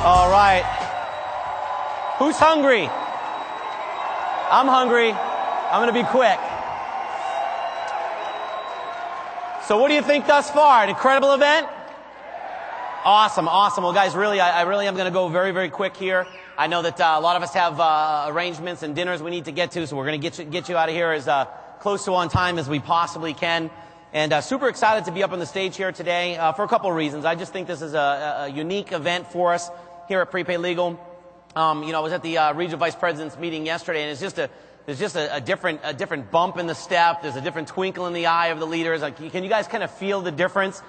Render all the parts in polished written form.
All right. Who's hungry? I'm hungry. I'm going to be quick. So what do you think thus far? An incredible event? Awesome, awesome. Well, guys, really, I really am going to go very, very quick here. I know that a lot of us have arrangements and dinners we need to get to, so we're going to get you out of here as close to on time as we possibly can. And super excited to be up on the stage here today for a couple of reasons. I just think this is a unique event for us here at Prepaid Legal. I was at the regional vice president's meeting yesterday, and there's just a different bump in the step. There's a different twinkle in the eye of the leaders. Like, can you guys kind of feel the difference?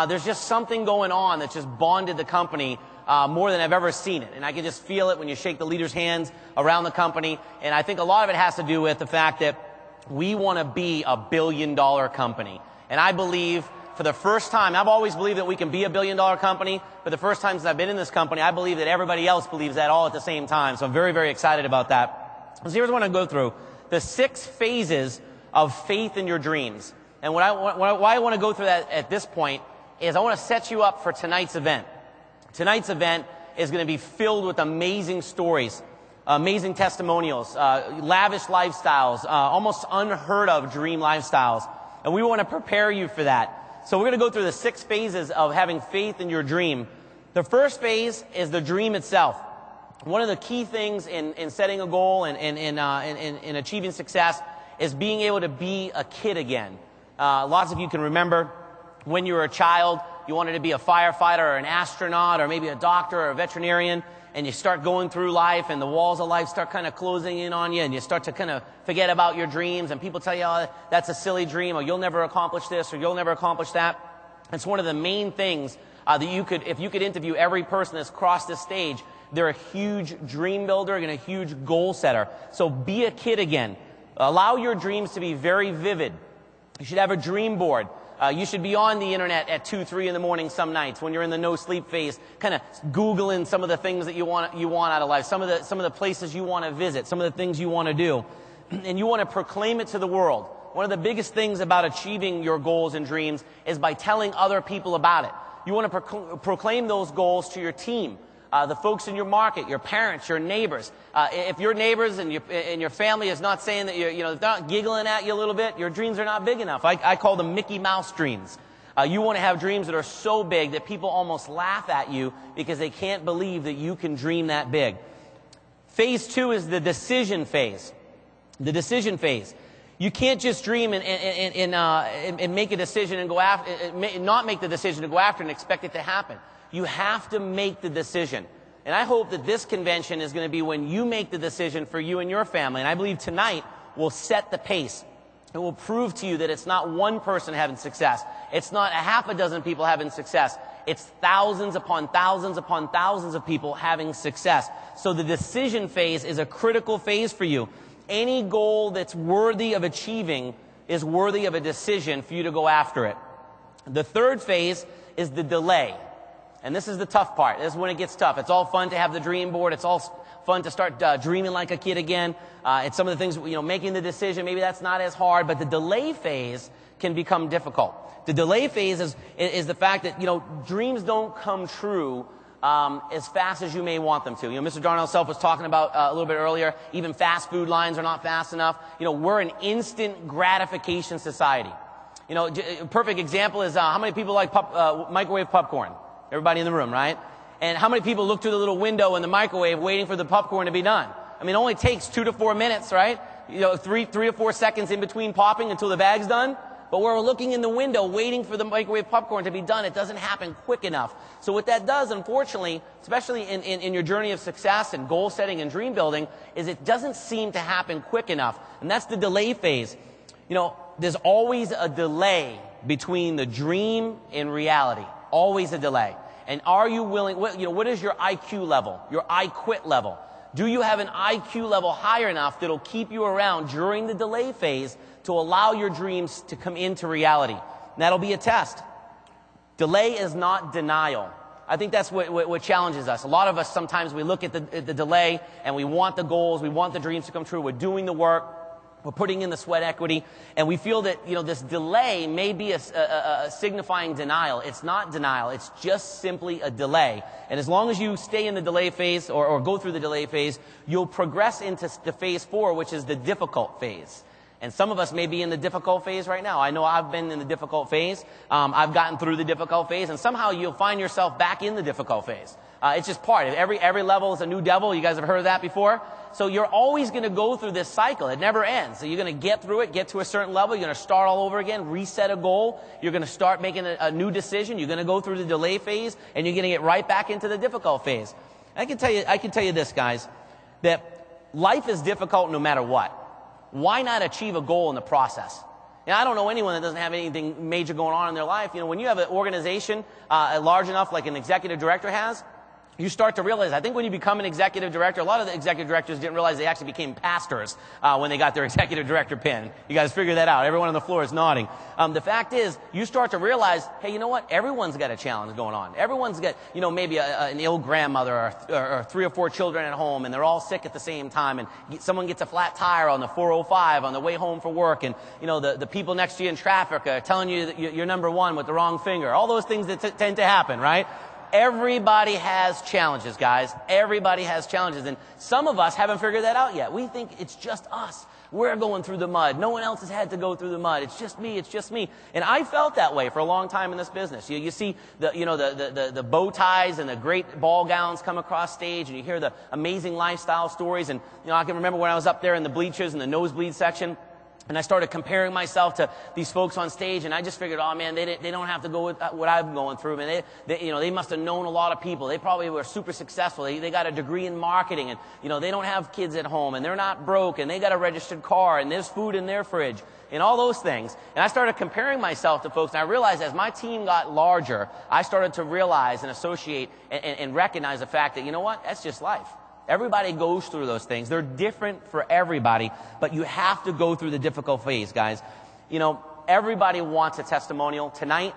There's just something going on that's just bonded the company more than I've ever seen it. And I can just feel it when you shake the leaders' hands around the company. And I think a lot of it has to do with the fact that we want to be a billion-dollar company. And I believe for the first time, I've always believed that we can be a billion-dollar company, but the first time since I've been in this company, I believe that everybody else believes that all at the same time. So I'm very, very excited about that. So here's what I want to go through. The 6 phases of faith in your dreams. And why I want to go through that at this point is I want to set you up for tonight's event. Tonight's event is going to be filled with amazing stories, amazing testimonials, lavish lifestyles, almost unheard of dream lifestyles. And we want to prepare you for that. So we're going to go through the 6 phases of having faith in your dream. The first phase is the dream itself. One of the key things in setting a goal and in achieving success is being able to be a kid again. Lots of you can remember when you were a child, you wanted to be a firefighter or an astronaut or maybe a doctor or a veterinarian, and you start going through life and the walls of life start kind of closing in on you, and you start to kind of forget about your dreams, and people tell you, oh, that's a silly dream, or you'll never accomplish this, or you'll never accomplish that. It's one of the main things that if you could interview every person that's crossed this stage, they're a huge dream builder and a huge goal setter. So be a kid again. Allow your dreams to be very vivid. You should have a dream board. You should be on the internet at 2, 3 in the morning some nights when you're in the no sleep phase, kind of Googling some of the things that you want out of life, some of the places you want to visit, some of the things you want to do, and you want to proclaim it to the world. One of the biggest things about achieving your goals and dreams is by telling other people about it. You want to proclaim those goals to your team, the folks in your market, your parents, your neighbors. If your neighbors and your family is not saying that they're not giggling at you a little bit, your dreams are not big enough. I call them Mickey Mouse dreams. You want to have dreams that are so big that people almost laugh at you because they can't believe that you can dream that big. Phase 2 is the decision phase. The decision phase. You can't just dream and make a decision and go after, not make the decision to go after and expect it to happen. You have to make the decision. And I hope that this convention is going to be when you make the decision for you and your family. And I believe tonight will set the pace. It will prove to you that it's not one person having success. It's not a half a dozen people having success. It's thousands upon thousands upon thousands of people having success. So the decision phase is a critical phase for you. Any goal that's worthy of achieving is worthy of a decision for you to go after it. The third phase is the delay. And this is the tough part. This is when it gets tough. It's all fun to have the dream board. It's all fun to start dreaming like a kid again. It's some of the things, making the decision, maybe that's not as hard, but the delay phase can become difficult. The delay phase is the fact that, dreams don't come true as fast as you may want them to. Mr. Darnell himself was talking about a little bit earlier, even fast food lines are not fast enough. We're an instant gratification society. A perfect example is how many people like microwave popcorn? Everybody in the room, right? And how many people look through the little window in the microwave waiting for the popcorn to be done? I mean, it only takes 2 to 4 minutes, right? 3 to 4 seconds in between popping until the bag's done. But when we're looking in the window waiting for the microwave popcorn to be done, it doesn't happen quick enough. So what that does, unfortunately, especially in your journey of success and goal setting and dream building, is it doesn't seem to happen quick enough. And that's the delay phase. There's always a delay between the dream and reality. Always a delay. And are you willing, what is your IQ level, your I quit level? Do you have an IQ level high enough that'll keep you around during the delay phase to allow your dreams to come into reality? And that'll be a test. Delay is not denial. I think that's what challenges us. A lot of us, sometimes we look at the delay and we want the goals, we want the dreams to come true, we're doing the work, We're putting in the sweat equity, and we feel that, this delay may be a signifying denial. It's not denial. It's just simply a delay. And as long as you stay in the delay phase or go through the delay phase, you'll progress into the phase 4, which is the difficult phase. And some of us may be in the difficult phase right now. I know I've been in the difficult phase. I've gotten through the difficult phase, and somehow you'll find yourself back in the difficult phase. It's just part of it. Every level is a new devil. You guys have heard of that before? So you're always going to go through this cycle. It never ends. So you're going to get through it, get to a certain level. You're going to start all over again, reset a goal. You're going to start making a new decision. You're going to go through the delay phase, and you're going to get right back into the difficult phase. I can tell you this, guys, that life is difficult no matter what. Why not achieve a goal in the process? Now, I don't know anyone that doesn't have anything major going on in their life. When you have an organization large enough like an executive director has, you start to realize, I think when you become an executive director, a lot of the executive directors didn't realize they actually became pastors when they got their executive director pin. You guys figure that out. Everyone on the floor is nodding. The fact is, you start to realize, hey, you know what? Everyone's got a challenge going on. Everyone's got, maybe an ill grandmother or 3 or 4 children at home, and they're all sick at the same time, and someone gets a flat tire on the 405 on the way home from work, and, the people next to you in traffic are telling you that you're number 1 with the wrong finger. All those things that tend to happen, right? Everybody has challenges, guys. Everybody has challenges. And some of us haven't figured that out yet. We think it's just us. We're going through the mud. No one else has had to go through the mud. It's just me. It's just me. And I felt that way for a long time in this business. You see the bow ties and the great ball gowns come across stage, and you hear the amazing lifestyle stories. And, I can remember when I was up there in the bleachers in the nosebleed section, and I started comparing myself to these folks on stage, and I just figured, oh man, they don't have to go with what I'm going through. Man, they must have known a lot of people. They probably were super successful. They got a degree in marketing, and they don't have kids at home, and they're not broke, and they got a registered car, and there's food in their fridge, and all those things. And I started comparing myself to folks, and I realized as my team got larger, I started to realize and associate and recognize the fact that, that's just life. Everybody goes through those things. They're different for everybody, but you have to go through the difficult phase, guys. Everybody wants a testimonial. Tonight,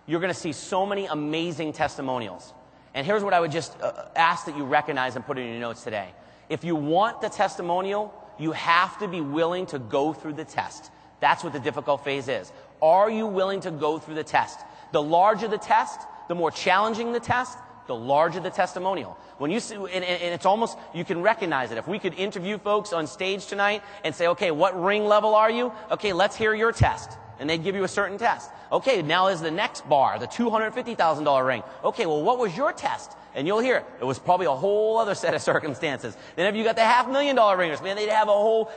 you're going to see so many amazing testimonials. And here's what I would just ask that you recognize and put in your notes today. If you want the testimonial, you have to be willing to go through the test. That's what the difficult phase is. Are you willing to go through the test? The larger the test, the more challenging the test, the larger the testimonial. When you see, and it's almost, you can recognize it. If we could interview folks on stage tonight and say, okay, what ring level are you? Okay, let's hear your test. And they'd give you a certain test. Okay, now is the next bar, the $250,000 ring. Okay, well, what was your test? And you'll hear it was probably a whole other set of circumstances. Then if you got the $500,000 ringers, man, they'd have a whole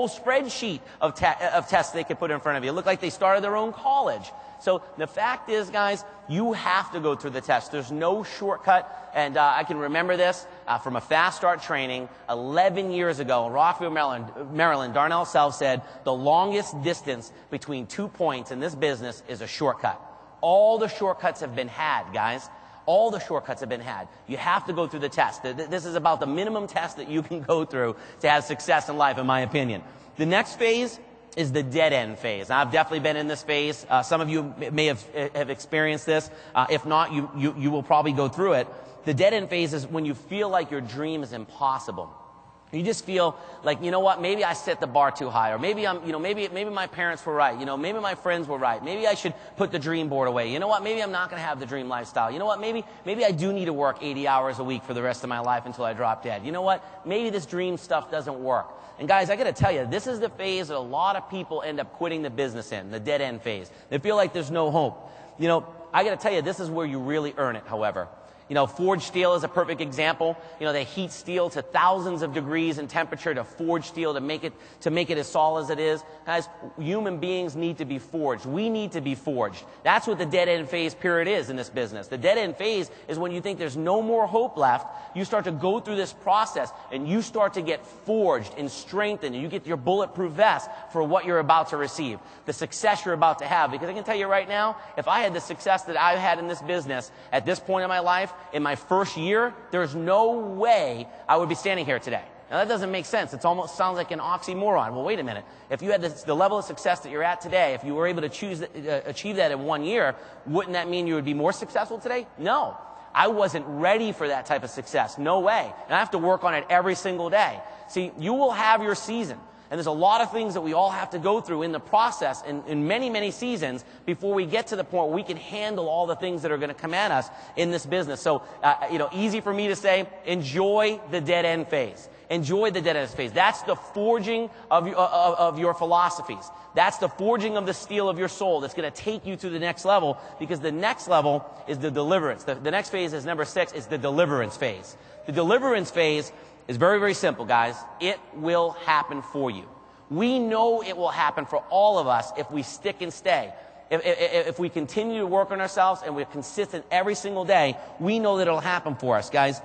spreadsheet of tests they could put in front of you. It looked like they started their own college. So the fact is, guys, you have to go through the test. There's no shortcut. And I can remember this from a fast start training 11 years ago in Rockville, Maryland. Darnell Self said, the longest distance between 2 points in this business is a shortcut. All the shortcuts have been had, guys. All the shortcuts have been had. You have to go through the test. This is about the minimum test that you can go through to have success in life, in my opinion. The next phase is the dead end phase. Now, I've definitely been in this phase. Some of you may have experienced this. If not, you will probably go through it. The dead end phase is when you feel like your dream is impossible. You just feel like, you know what, maybe I set the bar too high, or maybe maybe my parents were right, maybe my friends were right, maybe I should put the dream board away, you know what, maybe I'm not going to have the dream lifestyle, you know what, maybe I do need to work 80 hours a week for the rest of my life until I drop dead, you know what, maybe this dream stuff doesn't work. And guys, I got to tell you, this is the phase that a lot of people end up quitting the business in, the dead end phase. They feel like there's no hope. I got to tell you, this is where you really earn it, however. Forged steel is a perfect example. They heat steel to thousands of degrees in temperature to forge steel to make it as solid as it is. Guys, human beings need to be forged. We need to be forged. That's what the dead end phase period is in this business. The dead end phase is when you think there's no more hope left. You start to go through this process and you start to get forged and strengthened, and you get your bulletproof vest for what you're about to receive, the success you're about to have. Because I can tell you right now, if I had the success that I've had in this business at this point in my life, in my first year, there's no way I would be standing here today. Now, that doesn't make sense. It almost sounds like an oxymoron. Well, wait a minute. If you had the level of success that you're at today, if you were able to achieve that in 1 year, wouldn't that mean you would be more successful today? No. I wasn't ready for that type of success. No way. And I have to work on it every single day. See, you will have your season. And there's a lot of things that we all have to go through in the process in many, many seasons before we get to the point where we can handle all the things that are going to come at us in this business. So, easy for me to say, enjoy the dead end phase. Enjoy the dead end phase. That's the forging of your philosophies. That's the forging of the steel of your soul that's going to take you to the next level, because the next level is the deliverance. The next phase is number 6. It's the deliverance phase. The deliverance phase is very, very simple, guys. It will happen for you. We know it will happen for all of us if we stick and stay. If we continue to work on ourselves and we're consistent every single day, we know that it'll happen for us, guys.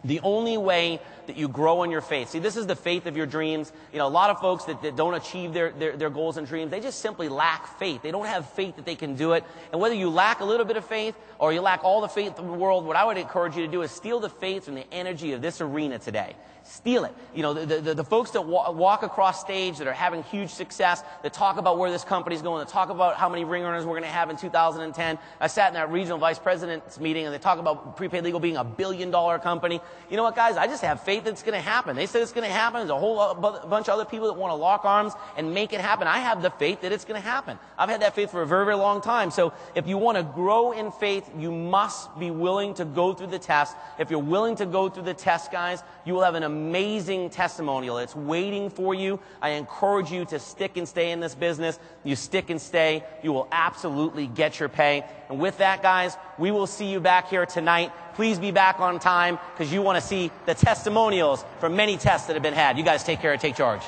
The only way that you grow in your faith. See, this is the faith of your dreams. A lot of folks that don't achieve their goals and dreams, they just simply lack faith. They don't have faith that they can do it. And whether you lack a little bit of faith or you lack all the faith in the world, what I would encourage you to do is steal the faith from the energy of this arena today. Steal it. The folks that walk across stage that are having huge success, that talk about where this company's going, that talk about how many ring earners we're going to have in 2010. I sat in that regional vice president's meeting and they talk about prepaid legal being $1 billion company. You know what, guys? I just have faith that it's going to happen. They said it's going to happen. There's a whole bunch of other people that want to lock arms and make it happen. I have the faith that it's going to happen. I've had that faith for a very, very long time. So if you want to grow in faith, you must be willing to go through the test. If you're willing to go through the test, guys, you will have an amazing testimonial. It's waiting for you. I encourage you to stick and stay in this business. You stick and stay, you will absolutely get your pay. And with that, guys, we will see you back here tonight. Please be back on time because you want to see the testimonials from many tests that have been had. You guys take care and take charge.